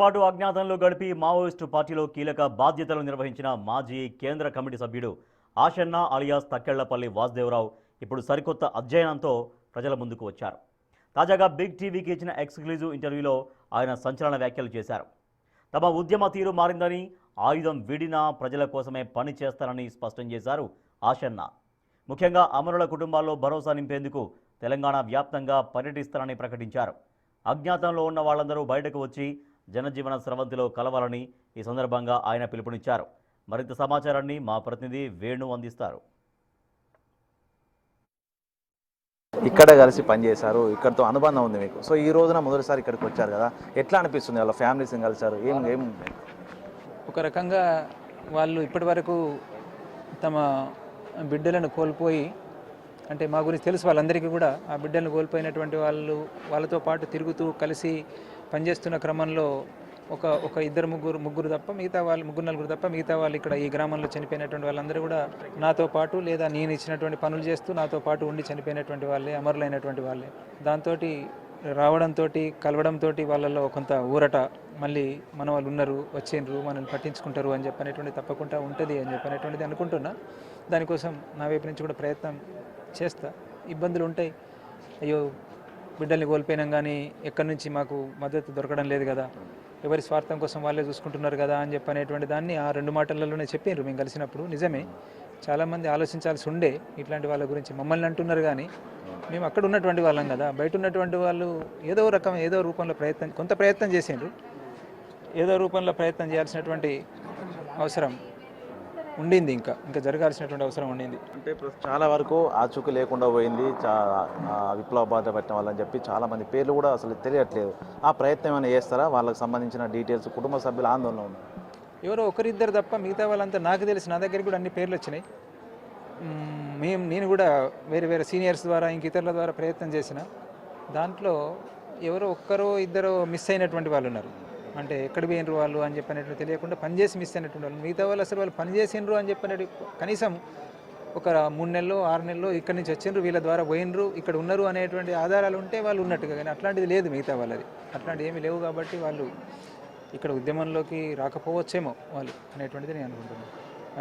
పాటు అజ్ఞాతంలో గడిపి మావోయిస్టు పార్టీలో కీలక బాధ్యతలు నిర్వహించిన మాజీ కేంద్ర కమిటీ సభ్యుడు ఆషన్న అలియాస్ తక్కెళ్లపల్లి వాసుదేవరావు ఇప్పుడు సరికొత్త అధ్యయనంతో ప్రజల ముందుకు వచ్చారు. తాజాగా బిగ్ టీవీకి ఇచ్చిన ఎక్స్క్లూజివ్ ఇంటర్వ్యూలో ఆయన సంచలన వ్యాఖ్యలు చేశారు. తమ ఉద్యమ తీరు మారిందని, ఆయుధం వీడినా ప్రజల కోసమే పని చేస్తారని స్పష్టం చేశారు ఆషన్న. ముఖ్యంగా అమరుల కుటుంబాల్లో భరోసా నింపేందుకు తెలంగాణ వ్యాప్తంగా పర్యటిస్తారని ప్రకటించారు. అజ్ఞాతంలో ఉన్న వాళ్ళందరూ బయటకు వచ్చి జనజీవన స్రవంతిలో కలవాలని ఈ సందర్భంగా ఆయన పిలుపునిచ్చారు. మరింత సమాచారాన్ని మా ప్రతినిధి వేణు అందిస్తారు. ఇక్కడ కలిసి పనిచేశారు, ఇక్కడతో అనుబంధం ఉంది మీకు. సో ఈ రోజున మొదటిసారి ఇక్కడికి వచ్చారు కదా, ఎట్లా అనిపిస్తుంది? వాళ్ళ ఫ్యామిలీస్ కలిసారు, ఏం ఒక రకంగా వాళ్ళు ఇప్పటి వరకు తమ బిడ్డలను కోల్పోయి, అంటే మా గురించి తెలుసు వాళ్ళందరికీ కూడా, ఆ బిడ్డలను కోల్పోయినటువంటి వాళ్ళతో పాటు తిరుగుతూ కలిసి పనిచేస్తున్న క్రమంలో ఒక ఇద్దరు ముగ్గురు తప్ప మిగతా వాళ్ళు నలుగురు తప్ప మిగతా వాళ్ళు ఇక్కడ ఈ గ్రామంలో చనిపోయినటువంటి వాళ్ళందరూ కూడా నాతో పాటు లేదా నేను ఇచ్చినటువంటి పనులు చేస్తూ నాతో పాటు ఉండి చనిపోయినటువంటి వాళ్ళే, అమరులైనటువంటి వాళ్ళే. దాంతో రావడంతో కలవడంతో వాళ్ళల్లో కొంత ఊరట, మళ్ళీ మన వాళ్ళు ఉన్నారు, వచ్చిండ్రు, మనల్ని పట్టించుకుంటారు అని చెప్పనేటువంటి తప్పకుండా ఉంటుంది అని చెప్పనేటువంటిది అనుకుంటున్నా. దానికోసం నా వైపు నుంచి కూడా ప్రయత్నం చేస్తా. ఇబ్బందులు ఉంటాయి, అయ్యో బిడ్డల్ని కోల్పోయినాం కానీ ఎక్కడి నుంచి మాకు మద్దతు దొరకడం లేదు కదా, ఎవరి స్వార్థం కోసం వాళ్ళే చూసుకుంటున్నారు కదా అని చెప్పనేటువంటి దాన్ని ఆ 2 మాటలలోనే చెప్పారు మేము కలిసినప్పుడు. నిజమే, చాలామంది ఆలోచించాల్సి ఉండే ఇట్లాంటి వాళ్ళ గురించి. మమ్మల్ని అంటున్నారు కానీ మేము అక్కడ ఉన్నటువంటి వాళ్ళం కదా, బయట ఉన్నటువంటి వాళ్ళు ఏదో రూపంలో కొంత ప్రయత్నం చేసిండ్రు, ఏదో రూపంలో ప్రయత్నం చేయాల్సినటువంటి అవసరం ఉండింది, ఇంకా జరగాల్సినటువంటి అవసరం ఉండింది. అంటే చాలా వరకు ఆచూకీ లేకుండా పోయింది, విప్లవ బాధ పెట్టిన వాళ్ళని చెప్పి చాలామంది పేర్లు కూడా అసలు తెలియట్లేదు. ఆ ప్రయత్నం ఏమైనా చేస్తారా? వాళ్ళకి సంబంధించిన డీటెయిల్స్, కుటుంబ సభ్యుల ఆందోళన ఉంది. ఎవరో ఒకరిద్దరు తప్ప మిగతా వాళ్ళంతా నాకు తెలిసి, నా దగ్గరికి కూడా అన్ని పేర్లు వచ్చినాయి. నేను కూడా వేరే సీనియర్స్ ద్వారా ఇంక ఇతరుల ద్వారా ప్రయత్నం చేసిన దాంట్లో ఎవరో ఒక్కరో ఇద్దరు మిస్ అయినటువంటి వాళ్ళు ఉన్నారు. అంటే ఎక్కడ పోయినరు వాళ్ళు అని చెప్పినట్టు తెలియకుండా పనిచేసి మిస్ అయినటువంటి వాళ్ళు. మిగతా వాళ్ళు అసలు వాళ్ళు పనిచేసినరు అని చెప్పినట్టు కనీసం ఒక 3 నెలలు 6 నెలలు ఇక్కడి నుంచి వచ్చిండ్రు, వీళ్ళ ద్వారా పోయినరు, ఇక్కడ ఉన్నారు అనేటువంటి ఆధారాలు ఉంటే వాళ్ళు ఉన్నట్టుగా. కానీ అట్లాంటిది లేదు మిగతా వాళ్ళది, అట్లాంటివి ఏమీ లేవు. కాబట్టి వాళ్ళు ఇక్కడ ఉద్యమంలోకి రాకపోవచ్చేమో వాళ్ళు అనేటువంటిది నేను అనుకుంటున్నాను,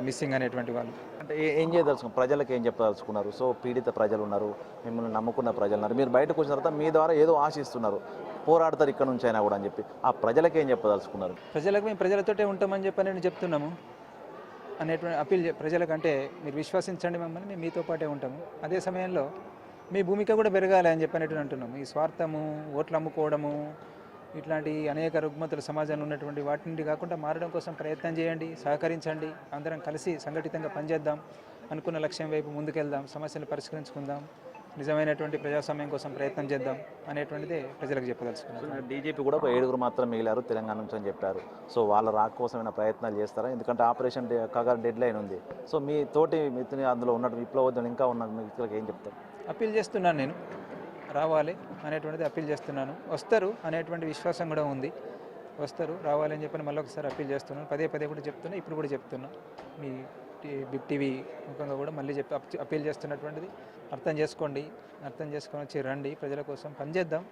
మిస్సింగ్ అనేటువంటి వాళ్ళు. అంటే ఏం చేయదలుచుకున్నారు? ప్రజలకు ఏం చెప్పదలుచుకున్నారు? సో పీడిత ప్రజలు ఉన్నారు, మిమ్మల్ని నమ్ముకున్న ప్రజలు ఉన్నారు, మీరు బయటకు వచ్చిన తర్వాత మీ ద్వారా ఏదో ఆశిస్తున్నారు, పోరాడతారు ఇక్కడ నుంచి అయినా కూడా అని చెప్పి ఆ ప్రజలకు ఏం చెప్పదలుచుకున్నారు? ప్రజలకు మేము ప్రజలతోటే ఉంటామని చెప్పి నేను చెప్తున్నాము అనేటువంటి అప్పీల్. ప్రజలకంటే మీరు విశ్వసించండి మమ్మల్ని, మేము మీతో పాటే ఉంటాము. అదే సమయంలో మీ భూమిక కూడా పెరగాలి అని చెప్పినట్టు అంటున్నాము. ఈ స్వార్థము, ఓట్లు అమ్ముకోవడము, ఇట్లాంటి అనేక రుగ్మతలు సమాజంలో ఉన్నటువంటి వాటి నుండి కాకుండా మారడం కోసం ప్రయత్నం చేయండి, సహకరించండి, అందరం కలిసి సంఘటితంగా పనిచేద్దాం, అనుకున్న లక్ష్యం వైపు ముందుకెళ్దాం, సమస్యలు పరిష్కరించుకుందాం, నిజమైనటువంటి ప్రజాస్వామ్యం కోసం ప్రయత్నం చేద్దాం అనేటువంటిదే ప్రజలకు చెప్పదలుచుకున్నారు. డీజీపీ కూడా 7 మాత్రం మిగిలారు తెలంగాణ నుంచి అని చెప్పారు. సో వాళ్ళ రాక కోసమైనా ప్రయత్నాలు చేస్తారా? ఎందుకంటే ఆపరేషన్ కగర్ డెడ్ లైన్ ఉంది. సో మీ తోటి మిత్రుని అందులో ఉన్నట్టు విప్లవోద్యమం ఇంకా ఉన్న మిత్రులకు ఏం చెప్తారు? అప్పీల్ చేస్తున్నాను, నేను రావాలి అనేటువంటిది అప్పీల్ చేస్తున్నాను. వస్తారు అనేటువంటి విశ్వాసం కూడా ఉంది, వస్తారు, రావాలి అని చెప్పని మళ్ళీ ఒకసారి అప్పీల్ చేస్తున్నాను. పదే కూడా చెప్తున్నా, ఇప్పుడు కూడా చెప్తున్నా. మీ బిగ్ టీవీ ముఖంగా కూడా మళ్ళీ అప్పీల్ చేస్తున్నటువంటిది అర్థం చేసుకొని వచ్చి రండి, ప్రజల కోసం పనిచేద్దాం,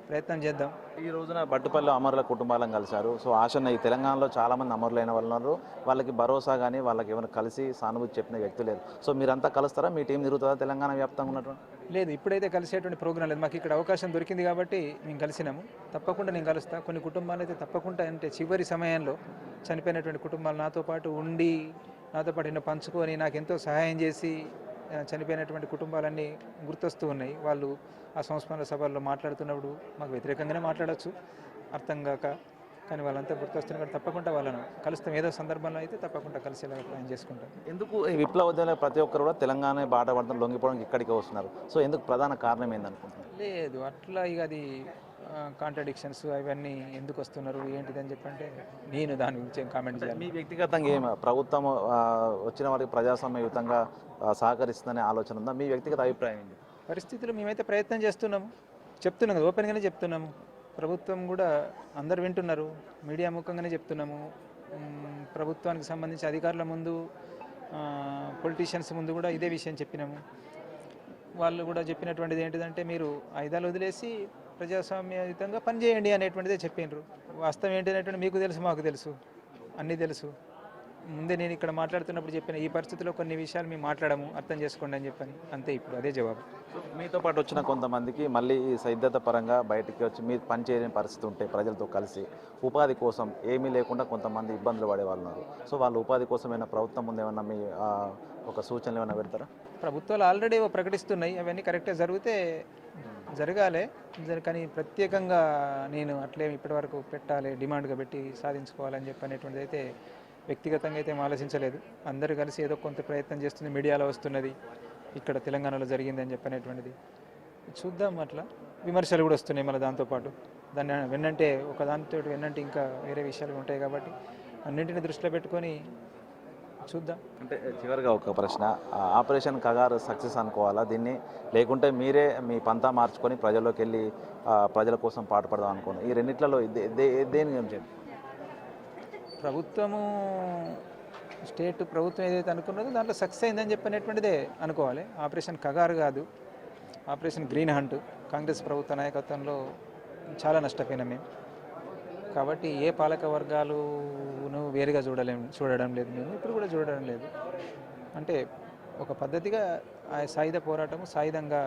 ప్రయత్నం చేద్దాం. ఈ రోజున బట్టుపల్లి అమరుల కుటుంబాలను కలిశారు. సో ఆశన్న, ఈ తెలంగాణలో చాలామంది అమరులైన వాళ్ళు ఉన్నారు, వాళ్ళకి భరోసా కానీ వాళ్ళకి ఏమైనా కలిసి సానుభూతి చెప్పిన వ్యక్తి లేదు. సో మీరంతా కలుస్తారా? మీ టీం తిరుగుతుందా తెలంగాణ వ్యాప్తంగా ఉన్నటువంటి? లేదు, ఇప్పుడైతే కలిసేటువంటి ప్రోగ్రాం లేదు. మాకు ఇక్కడ అవకాశం దొరికింది కాబట్టి మేము కలిసినాము. తప్పకుండా నేను కలుస్తా. కొన్ని కుటుంబాలు అయితే తప్పకుండా, అంటే చివరి సమయంలో చనిపోయినటువంటి కుటుంబాలు నాతో పాటు ఉండి, నాతో పాటు ఎన్నో పంచుకొని, నాకు ఎంతో సహాయం చేసి చనిపోయినటువంటి కుటుంబాలన్నీ గుర్తొస్తూ ఉన్నాయి. వాళ్ళు ఆ సంస్మరణ సభల్లో మాట్లాడుతున్నప్పుడు మాకు వ్యతిరేకంగానే మాట్లాడచ్చు, అర్థం కాక, కానీ వాళ్ళంతా గుర్తొస్తున్నారు. తప్పకుండా వాళ్ళను కలుస్తాం, ఏదో సందర్భంలో అయితే తప్పకుండా కలిసేలాగా ప్లాన్ చేసుకుంటాం. ఎందుకు ఈ విప్లవోద్యమంలో ప్రతి ఒక్కరు కూడా తెలంగాణ బాట పడతాం, లొంగిపోవడానికి ఇక్కడికి వస్తున్నారు? సో ఎందుకు ప్రధాన కారణం ఏందనుకుంటున్నారు? లేదు, అట్లా ఇక అది కాంట్రడిక్షన్స్ అవన్నీ ఎందుకు వస్తున్నారు ఏంటిదని చెప్పంటే నేను దాని గురించి ఏం కామెంట్ చేయాలి. మీ వ్యక్తిగతంగా ఏమి ప్రభుత్వం వచ్చిన వారికి ప్రజాస్వామ్యయుతంగా సహకరిస్తుందనే ఆలోచన ఉందా? మీ వ్యక్తిగత అభిప్రాయం ఏంటి? పరిస్థితులు మేమైతే ప్రయత్నం చెప్తున్నాం కదా, ఓపెన్గానే చెప్తున్నాము. ప్రభుత్వం కూడా అందరు వింటున్నారు, మీడియా ముఖంగానే చెప్తున్నాము. ప్రభుత్వానికి సంబంధించి అధికారుల ముందు, పొలిటీషియన్స్ ముందు కూడా ఇదే విషయం చెప్పినాము. వాళ్ళు కూడా చెప్పినటువంటిది ఏంటిదంటే, మీరు ఆయుధాలు వదిలేసి ప్రజాస్వామ్యయుతంగా పనిచేయండి అనేటువంటిదే చెప్పిండ్రు. వాస్తవం ఏంటి అనేటువంటి మీకు తెలుసు, మాకు తెలుసు, అన్నీ తెలుసు. ముందే నేను ఇక్కడ మాట్లాడుతున్నప్పుడు చెప్పిన ఈ పరిస్థితిలో కొన్ని విషయాలు మేము మాట్లాడము, అర్థం చేసుకోండి అని చెప్పని, అంతే. ఇప్పుడు అదే జవాబు. మీతో పాటు వచ్చిన కొంతమందికి మళ్ళీ ఈ సైద్యత పరంగా బయటికి వచ్చి మీరు పని చేయని పరిస్థితి ఉంటే ప్రజలతో కలిసి ఉపాధి కోసం ఏమీ లేకుండా కొంతమంది ఇబ్బందులు పడే వాళ్ళు ఉన్నారు. సో వాళ్ళ ఉపాధి కోసం ఏమైనా ప్రభుత్వం ముందు ఏమన్నా మీ ఒక సూచనలు ఏమైనా పెడతారా? ప్రభుత్వాలు ఆల్రెడీ ప్రకటిస్తున్నాయి, అవన్నీ కరెక్ట్గా జరిగితే జరగాలి. కానీ ప్రత్యేకంగా నేను అట్లే ఇప్పటివరకు పెట్టాలి, డిమాండ్గా పెట్టి సాధించుకోవాలని చెప్పి అనేటువంటిది అయితే వ్యక్తిగతంగా అయితే ఏం ఆలోచించలేదు. అందరూ కలిసి ఏదో కొంత ప్రయత్నం చేస్తుంది, మీడియాలో వస్తున్నది, ఇక్కడ తెలంగాణలో జరిగింది అని చెప్పనేటువంటిది చూద్దాం. అట్లా విమర్శలు కూడా వస్తున్నాయి మళ్ళీ దాంతోపాటు. దాన్ని వెన్నంటే ఒక దానితో వెన్నంటే ఇంకా వేరే విషయాలు ఉంటాయి కాబట్టి అన్నింటిని దృష్టిలో పెట్టుకొని చూద్దాం. అంటే చివరిగా ఒక ప్రశ్న, ఆపరేషన్ కగారు సక్సెస్ అనుకోవాలా దీన్ని, లేకుంటే మీరే మీ పంతా మార్చుకొని ప్రజల్లోకి వెళ్ళి ప్రజల కోసం పాటుపడదాం అనుకోండి? ఈ రెండిట్లలో దేని గురించి? ప్రభుత్వము స్టేట్ ప్రభుత్వం ఏదైతే అనుకున్నదో దాంట్లో సక్సెస్ అయిందని చెప్పనేటువంటిదే అనుకోవాలి. ఆపరేషన్ కగారు కాదు, ఆపరేషన్ గ్రీన్ హంట్. కాంగ్రెస్ ప్రభుత్వ నాయకత్వంలో చాలా నష్టపోయినాం మేము. కాబట్టి ఏ పాలక వర్గాలను వేరుగా చూడడం లేదు మేము, ఇప్పుడు కూడా చూడడం లేదు. అంటే ఒక పద్ధతిగా ఆ సాయుధ పోరాటము, సాయుధంగా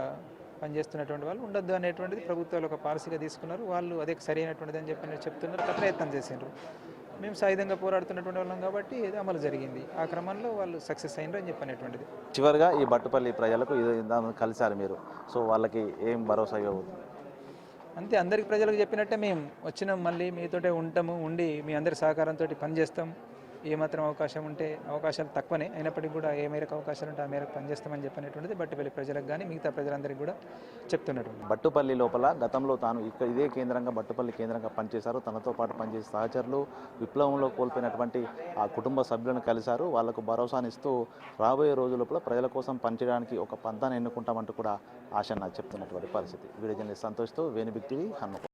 పనిచేస్తున్నటువంటి వాళ్ళు ఉండొద్దు అనేటువంటిది ప్రభుత్వాలు ఒక పాలసీగా తీసుకున్నారు. వాళ్ళు అదే సరైనటువంటిది అని చెప్పి చెప్తున్నారు, ప్రయత్నం చేసిండ్రు. మేము సాయుధంగా పోరాడుతున్నటువంటి వాళ్ళం కాబట్టి ఇది అమలు జరిగింది. ఆ క్రమంలో వాళ్ళు సక్సెస్ అయినరు అని చెప్పనేటువంటిది. చివరిగా ఈ బట్టుపల్లి ప్రజలకు కలిసారు మీరు, సో వాళ్ళకి ఏం భరోసా ఇవ్వబోతుంది? అంతే, అందరికి ప్రజలకు చెప్పినట్టే మేము వచ్చినాం, మళ్ళీ మీతోటే ఉంటాము, ఉండి మీ అందరి సహకారంతో పనిచేస్తాం. ఏమాత్రం అవకాశం ఉంటే, అవకాశాలు తక్కువనే అయినప్పటికీ కూడా ఏ మేరకు అవకాశాలు ఉంటే ఆ మేరకు పనిచేస్తామని చెప్పనేటువంటిది బట్టుపల్లి ప్రజలకు కానీ మిగతా ప్రజలందరికీ కూడా చెప్తున్నట్టు. బట్టుపల్లి లోపల గతంలో తాను ఇదే కేంద్రంగా బట్టుపల్లి కేంద్రంగా పనిచేశారు. తనతో పాటు పనిచేసే సహచరులు విప్లవంలో కోల్పోయినటువంటి ఆ కుటుంబ సభ్యులను కలిశారు. వాళ్లకు భరోసానిస్తూ రాబోయే రోజుల ప్రజల కోసం పనిచేయడానికి ఒక పంతాన్ని ఎన్నుకుంటామంటూ కూడా ఆశన్న చెప్తున్నటువంటి పరిస్థితి. వీడియో జర్నలిస్ట్ సంతోష్తో వేణు బిగ్ టీవీ, హన్మకొండ.